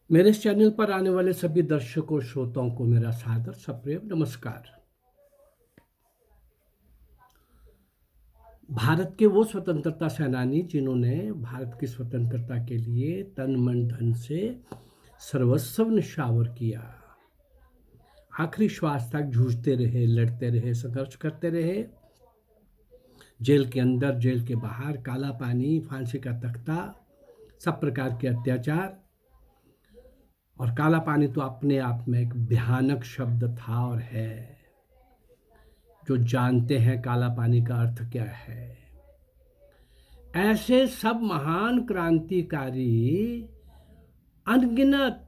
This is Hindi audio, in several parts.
मेरे इस चैनल पर आने वाले सभी दर्शकों श्रोताओं को मेरा सादर सप्रेम नमस्कार। भारत के वो स्वतंत्रता सेनानी जिन्होंने भारत की स्वतंत्रता के लिए तन मन धन से सर्वस्व निछावर किया, आखिरी श्वास तक जूझते रहे, लड़ते रहे, संघर्ष करते रहे। जेल के अंदर, जेल के बाहर, काला पानी, फांसी का तख्ता, सब प्रकार के अत्याचार। और काला पानी तो अपने आप में एक भयानक शब्द था और है। जो जानते हैं काला पानी का अर्थ क्या है। ऐसे सब महान क्रांतिकारी, अनगिनत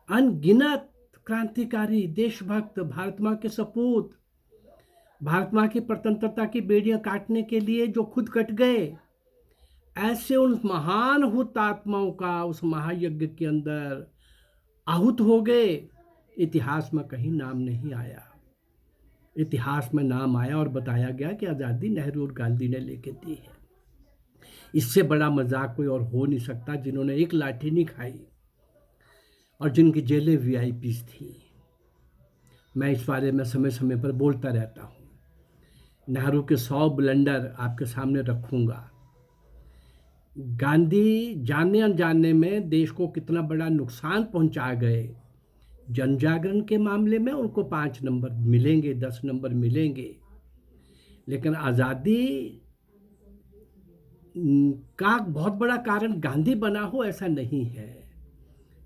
अनगिनत क्रांतिकारी, देशभक्त, भारत माँ के सपूत, भारत माँ की स्वतंत्रता की बेड़ियां काटने के लिए जो खुद कट गए, ऐसे उन महान हुतात्माओं का उस महायज्ञ के अंदर आहूत हो गए। इतिहास में कहीं नाम नहीं आया। इतिहास में नाम आया और बताया गया कि आज़ादी नेहरू और गांधी ने लेके दी है। इससे बड़ा मजाक कोई और हो नहीं सकता, जिन्होंने एक लाठी नहीं खाई और जिनकी जेलें वीआईपीज थी। मैं इस बारे में समय समय पर बोलता रहता हूँ। नेहरू के 100 ब्लंडर आपके सामने रखूंगा। गांधी जाने अनजाने में देश को कितना बड़ा नुकसान पहुंचा गए। जन जागरण के मामले में उनको 5 नंबर मिलेंगे, 10 नंबर मिलेंगे, लेकिन आज़ादी का बहुत बड़ा कारण गांधी बना हो ऐसा नहीं है।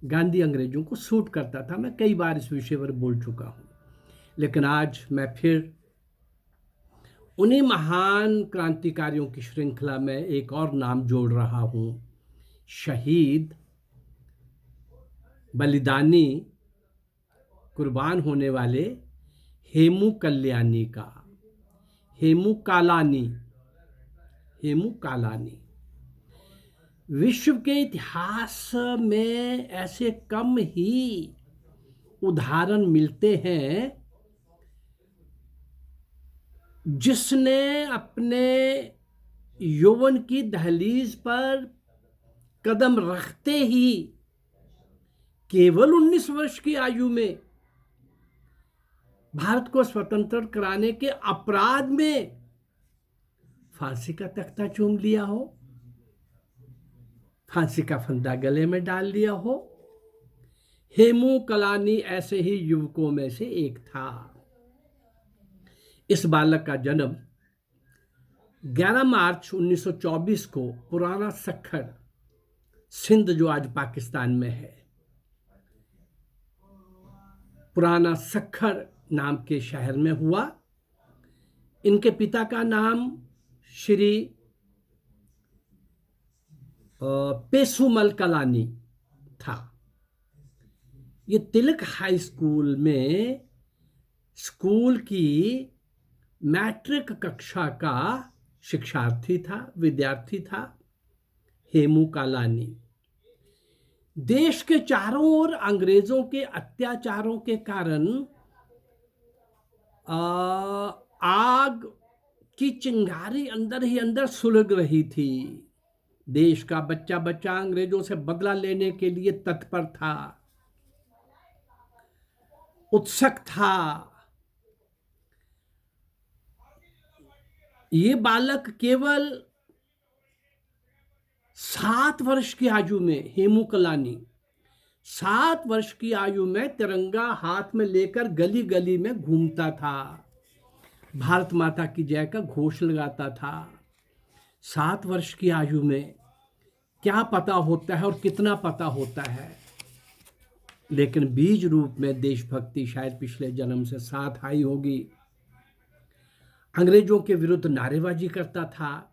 गांधी अंग्रेजों को सूट करता था। मैं कई बार इस विषय पर बोल चुका हूं, लेकिन आज मैं फिर उन्हीं महान क्रांतिकारियों की श्रृंखला में एक और नाम जोड़ रहा हूं। शहीद, बलिदानी, कुर्बान होने वाले हेमू कल्याणी का। हेमू कालानी। हेमू कालानी। विश्व के इतिहास में ऐसे कम ही उदाहरण मिलते हैं जिसने अपने यौवन की दहलीज पर कदम रखते ही केवल 19 वर्ष की आयु में भारत को स्वतंत्र कराने के अपराध में फांसी का तख्ता चूम लिया हो, फांसी का फंदा गले में डाल लिया हो। हेमू कलानी ऐसे ही युवकों में से एक था। इस बालक का जन्म 11 मार्च 1924 को पुराना सखर, सिंध जो आज पाकिस्तान में है, पुराना सखर नाम के शहर में हुआ। इनके पिता का नाम श्री पेसुमल कलानी था। ये तिलक हाई स्कूल में स्कूल की मैट्रिक कक्षा का शिक्षार्थी था, विद्यार्थी था। हेमू कालानी देश के चारों ओर अंग्रेजों के अत्याचारों के कारण आग की चिंगारी अंदर ही अंदर सुलग रही थी। देश का बच्चा बच्चा अंग्रेजों से बदला लेने के लिए तत्पर था, उत्सुक था। ये बालक केवल 7 वर्ष की आयु में, हेमू कलानी 7 वर्ष की आयु में तिरंगा हाथ में लेकर गली गली में घूमता था, भारत माता की जय का घोष लगाता था। 7 वर्ष की आयु में क्या पता होता है और कितना पता होता है, लेकिन बीज रूप में देशभक्ति शायद पिछले जन्म से साथ आई होगी। अंग्रेजों के विरुद्ध नारेबाजी करता था।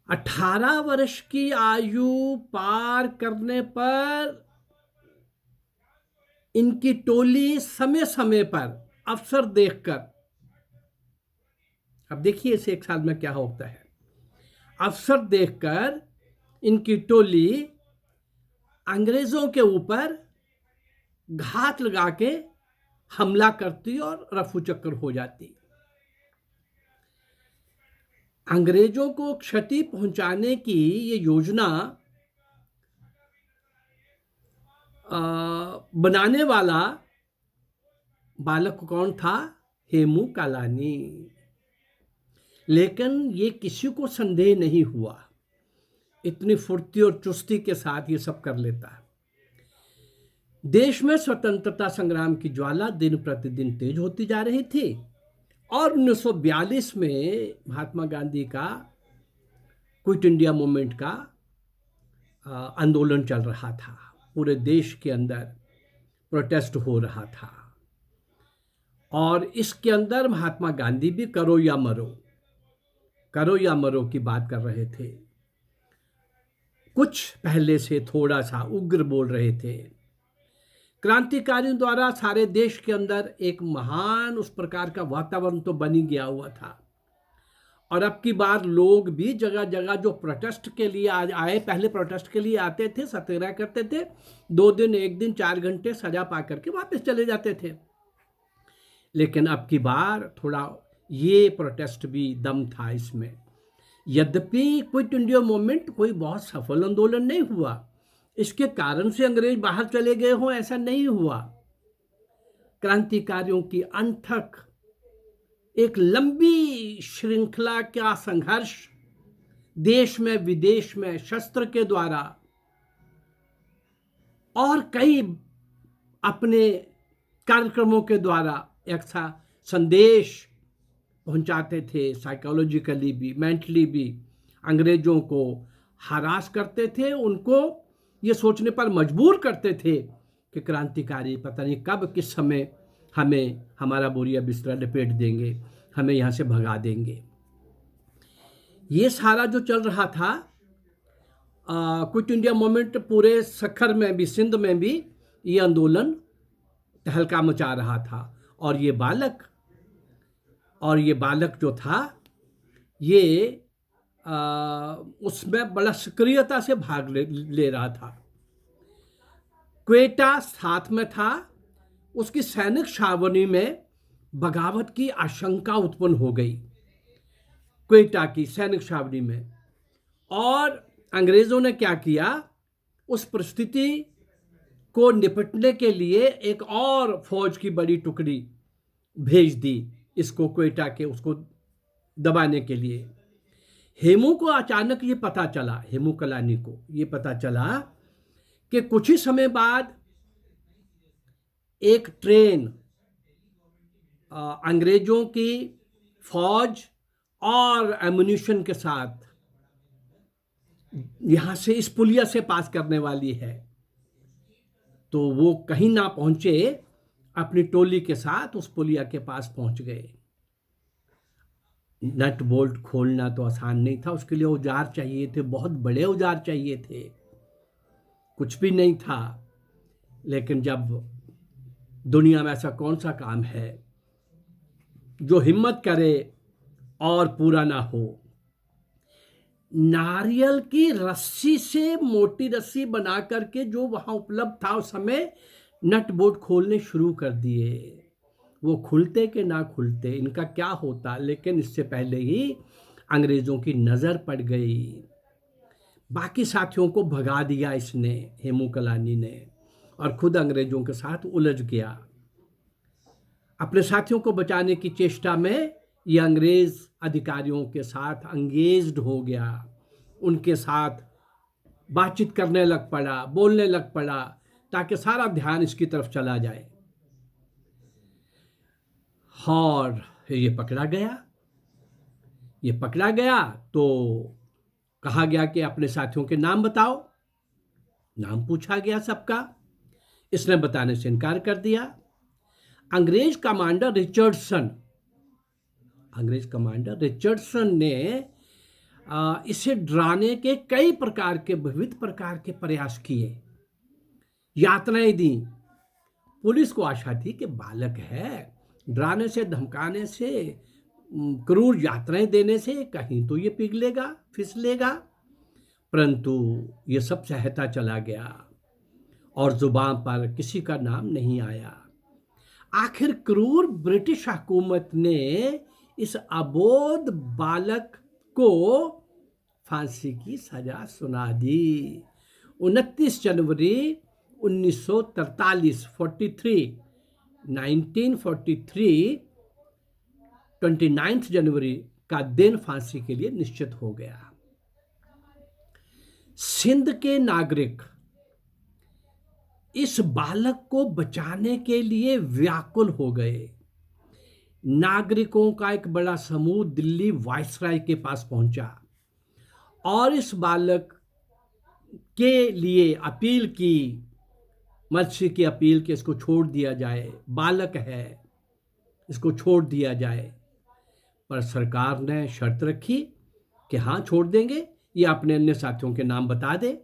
18 वर्ष की आयु पार करने पर इनकी टोली समय समय पर अवसर देखकर, अब देखिए इसे 1 साल में क्या होता है, अवसर देखकर इनकी टोली अंग्रेजों के ऊपर घात लगा के हमला करती और रफू चक्कर हो जाती। अंग्रेजों को क्षति पहुंचाने की ये योजना बनाने वाला बालक कौन था? हेमू कालानी। लेकिन ये किसी को संदेह नहीं हुआ, इतनी फुर्ती और चुस्ती के साथ ये सब कर लेता। देश में स्वतंत्रता संग्राम की ज्वाला दिन प्रतिदिन तेज होती जा रही थी और 1942 में महात्मा गांधी का क्विट इंडिया मूवमेंट का आंदोलन चल रहा था। पूरे देश के अंदर प्रोटेस्ट हो रहा था और इसके अंदर महात्मा गांधी भी करो या मरो की बात कर रहे थे। कुछ पहले से थोड़ा सा उग्र बोल रहे थे। क्रांतिकारियों द्वारा सारे देश के अंदर एक महान उस प्रकार का वातावरण तो बनी गया हुआ था और अब की बार लोग भी जगह जगह जो प्रोटेस्ट के लिए आज आए, पहले प्रोटेस्ट के लिए आते थे, सत्याग्रह करते थे, 2 दिन 1 दिन 4 घंटे सजा पा करके वापस चले जाते थे। लेकिन अब की बार थोड़ा ये प्रोटेस्ट भी दम था इसमें। यद्यपि क्विट इंडिया मूवमेंट कोई बहुत सफल आंदोलन नहीं हुआ, इसके कारण से अंग्रेज बाहर चले गए हों ऐसा नहीं हुआ। क्रांतिकारियों की अनथक एक लंबी श्रृंखला का संघर्ष देश में विदेश में शस्त्र के द्वारा और कई अपने कार्यक्रमों के द्वारा एक सा संदेश पहुंचाते थे, साइकोलॉजिकली भी मेंटली भी अंग्रेजों को हरास करते थे, उनको ये सोचने पर मजबूर करते थे कि क्रांतिकारी पता नहीं कब किस समय हमें हमारा बोरिया बिस्तरा लपेट देंगे, हमें यहाँ से भगा देंगे। ये सारा जो चल रहा था क्विट इंडिया मूवमेंट, पूरे सखर में भी, सिंध में भी ये आंदोलन तहलका मचा रहा था और ये बालक जो था ये उसमें बड़ा सक्रियता से भाग ले रहा था। क्वेटा साथ में था। उसकी सैनिक छावनी में बगावत की आशंका उत्पन्न हो गई, क्वेटा की सैनिक छावनी में, और अंग्रेजों ने क्या किया, उस परिस्थिति को निपटने के लिए एक और फौज की बड़ी टुकड़ी भेज दी इसको क्वेटा के उसको दबाने के लिए। हेमू को अचानक ये पता चला, हेमू कलानी को ये पता चला कि कुछ ही समय बाद एक ट्रेन अंग्रेजों की फौज और एमुनिशन के साथ यहां से इस पुलिया से पास करने वाली है। तो वो कहीं ना पहुंचे, अपनी टोली के साथ उस पुलिया के पास पहुंच गए। नट बोल्ट खोलना तो आसान नहीं था, उसके लिए औजार चाहिए थे, बहुत बड़े औजार चाहिए थे, कुछ भी नहीं था। लेकिन जब दुनिया में ऐसा कौन सा काम है जो हिम्मत करे और पूरा ना हो। नारियल की रस्सी से, मोटी रस्सी बना करके जो वहां उपलब्ध था उस समय, नट बोल्ट खोलने शुरू कर दिए। वो खुलते कि ना खुलते, इनका क्या होता, लेकिन इससे पहले ही अंग्रेजों की नज़र पड़ गई। बाकी साथियों को भगा दिया इसने, हेमू कलानी ने, और खुद अंग्रेजों के साथ उलझ गया। अपने साथियों को बचाने की चेष्टा में ये अंग्रेज अधिकारियों के साथ अंगेज्ड हो गया, उनके साथ बातचीत करने लग पड़ा, बोलने लग पड़ा, ताकि सारा ध्यान इसकी तरफ चला जाए। और ये पकड़ा गया तो कहा गया कि अपने साथियों के नाम बताओ। नाम पूछा गया सबका, इसने बताने से इनकार कर दिया। अंग्रेज कमांडर रिचर्डसन ने इसे डराने के कई प्रकार के, विविध प्रकार के प्रयास किए, यातनाएं दी। पुलिस को आशा थी कि बालक है, डराने से, धमकाने से, क्रूर यातनाएं देने से कहीं तो ये पिघलेगा, फिसलेगा। परंतु ये सब सहता चला गया और जुबान पर किसी का नाम नहीं आया। आखिर क्रूर ब्रिटिश हुकूमत ने इस अबोध बालक को फांसी की सजा सुना दी। 29 जनवरी 1943 1943 29 जनवरी का दिन फांसी के लिए निश्चित हो गया। सिंध के नागरिक इस बालक को बचाने के लिए व्याकुल हो गए। नागरिकों का एक बड़ा समूह दिल्ली वायसराय के पास पहुंचा और इस बालक के लिए अपील की, मर्सी की अपील कि इसको छोड़ दिया जाए, बालक है, इसको छोड़ दिया जाए। पर सरकार ने शर्त रखी कि हाँ छोड़ देंगे, ये अपने अन्य साथियों के नाम बता दे।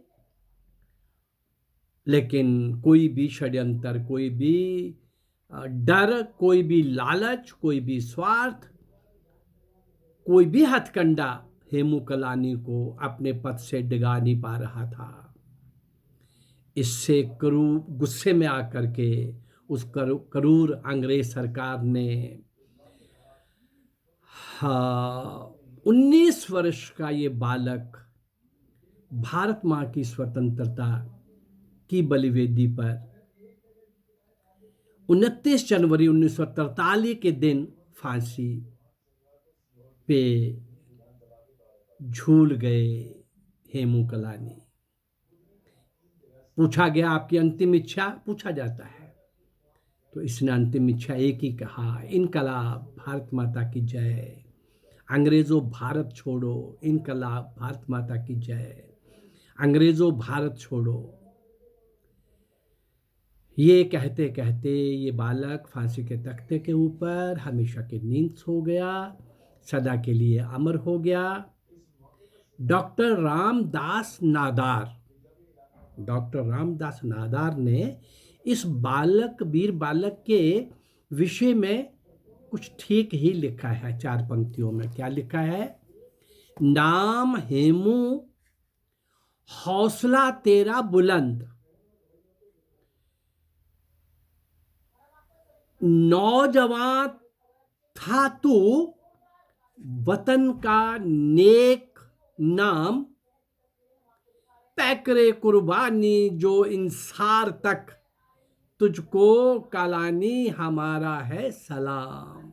लेकिन कोई भी षड्यंत्र, कोई भी डर, कोई भी लालच, कोई भी स्वार्थ, कोई भी हथकंडा हेमू कलानी को अपने पद से डिगा नहीं पा रहा था। इससे गुस्से में आकर के उस क्रूर अंग्रेज सरकार ने 19 वर्ष का ये बालक भारत माँ की स्वतंत्रता की बलिवेदी पर 29 जनवरी 1943 के दिन फांसी पे झूल गए हेमू कलानी। पूछा गया आपकी अंतिम इच्छा, पूछा जाता है, तो इसने अंतिम इच्छा एक ही कहा, इनकलाब भारत माता की जय, अंग्रेजों भारत छोड़ो, इनकलाब भारत माता की जय, अंग्रेजों भारत छोड़ो। ये कहते कहते ये बालक फांसी के तख्ते के ऊपर हमेशा की नींद सो गया, सदा के लिए अमर हो गया। डॉक्टर रामदास नादार ने इस बालक, वीर बालक के विषय में कुछ ठीक ही लिखा है 4 पंक्तियों में। क्या लिखा है? नाम हेमू, हौसला तेरा बुलंद, नौजवान था तू, वतन का नेक नाम, पैकरे कुर्बानी जो इंसार तक, तुझको कलानी हमारा है सलाम,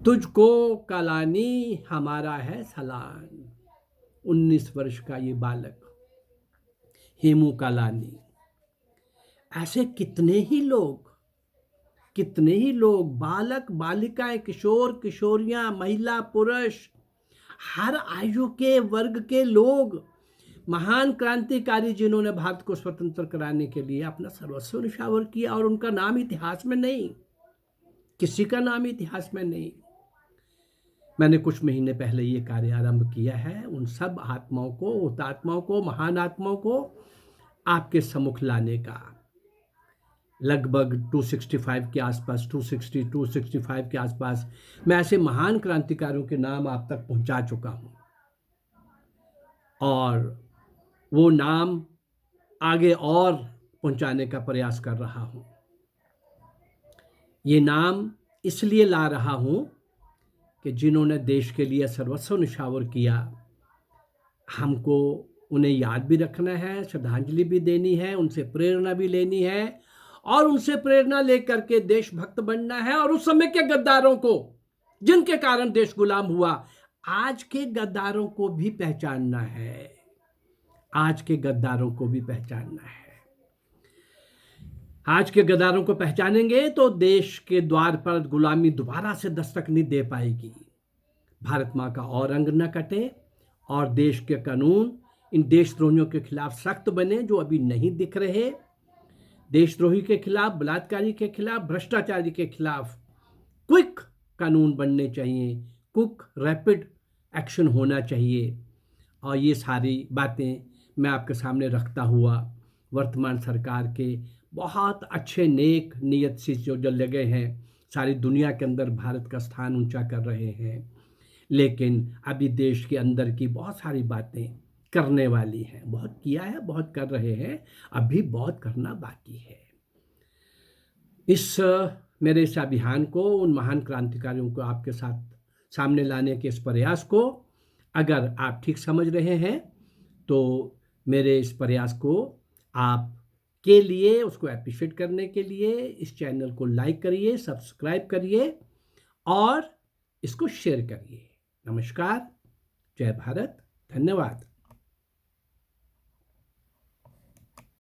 तुझको कलानी हमारा है सलाम। 19 वर्ष का ये बालक हेमू कलानी। ऐसे कितने ही लोग, बालक बालिकाएं, किशोर किशोरियां, महिला पुरुष, हर आयु के वर्ग के लोग, महान क्रांतिकारी जिन्होंने भारत को स्वतंत्र कराने के लिए अपना सर्वस्व न्यौछावर किया, और उनका नाम इतिहास में नहीं, किसी का नाम इतिहास में नहीं। मैंने कुछ महीने पहले ये कार्य आरंभ किया है। उन सब आत्माओं को, हुतात्माओं को, महान आत्माओं को आपके सम्मुख लाने का। लगभग 265 के आसपास, 265 के आसपास मैं ऐसे महान क्रांतिकारियों के नाम आप तक पहुंचा चुका हूं, और वो नाम आगे और पहुंचाने का प्रयास कर रहा हूं। ये नाम इसलिए ला रहा हूं कि जिन्होंने देश के लिए सर्वस्व न्यौछावर किया, हमको उन्हें याद भी रखना है, श्रद्धांजलि भी देनी है, उनसे प्रेरणा भी लेनी है, और उनसे प्रेरणा लेकर के देशभक्त बनना है। और उस समय के गद्दारों को, जिनके कारण देश गुलाम हुआ, आज के गद्दारों को भी पहचानना है, आज के गद्दारों को भी पहचानना है। आज के गद्दारों को पहचानेंगे तो देश के द्वार पर गुलामी दोबारा से दस्तक नहीं दे पाएगी। भारत माँ का और अंग न कटे, और देश के कानून इन देशद्रोहियों के खिलाफ सख्त बने जो अभी नहीं दिख रहे। देशद्रोही के खिलाफ, बलात्कारी के खिलाफ, भ्रष्टाचारी के खिलाफ क्विक कानून बनने चाहिए, क्विक रैपिड एक्शन होना चाहिए। और ये सारी बातें मैं आपके सामने रखता हुआ, वर्तमान सरकार के बहुत अच्छे नेक नियत से जो लगे हैं, सारी दुनिया के अंदर भारत का स्थान ऊंचा कर रहे हैं, लेकिन अभी देश के अंदर की बहुत सारी बातें करने वाली हैं। बहुत किया है, बहुत कर रहे हैं, अभी बहुत करना बाकी है। मेरे इस अभियान को, उन महान क्रांतिकारियों को आपके साथ सामने लाने के इस प्रयास को अगर आप ठीक समझ रहे हैं तो मेरे इस प्रयास को आप के लिए उसको अप्रिशिएट करने के लिए इस चैनल को लाइक करिए, सब्सक्राइब करिए और इसको शेयर करिए। नमस्कार, जय भारत, धन्यवाद।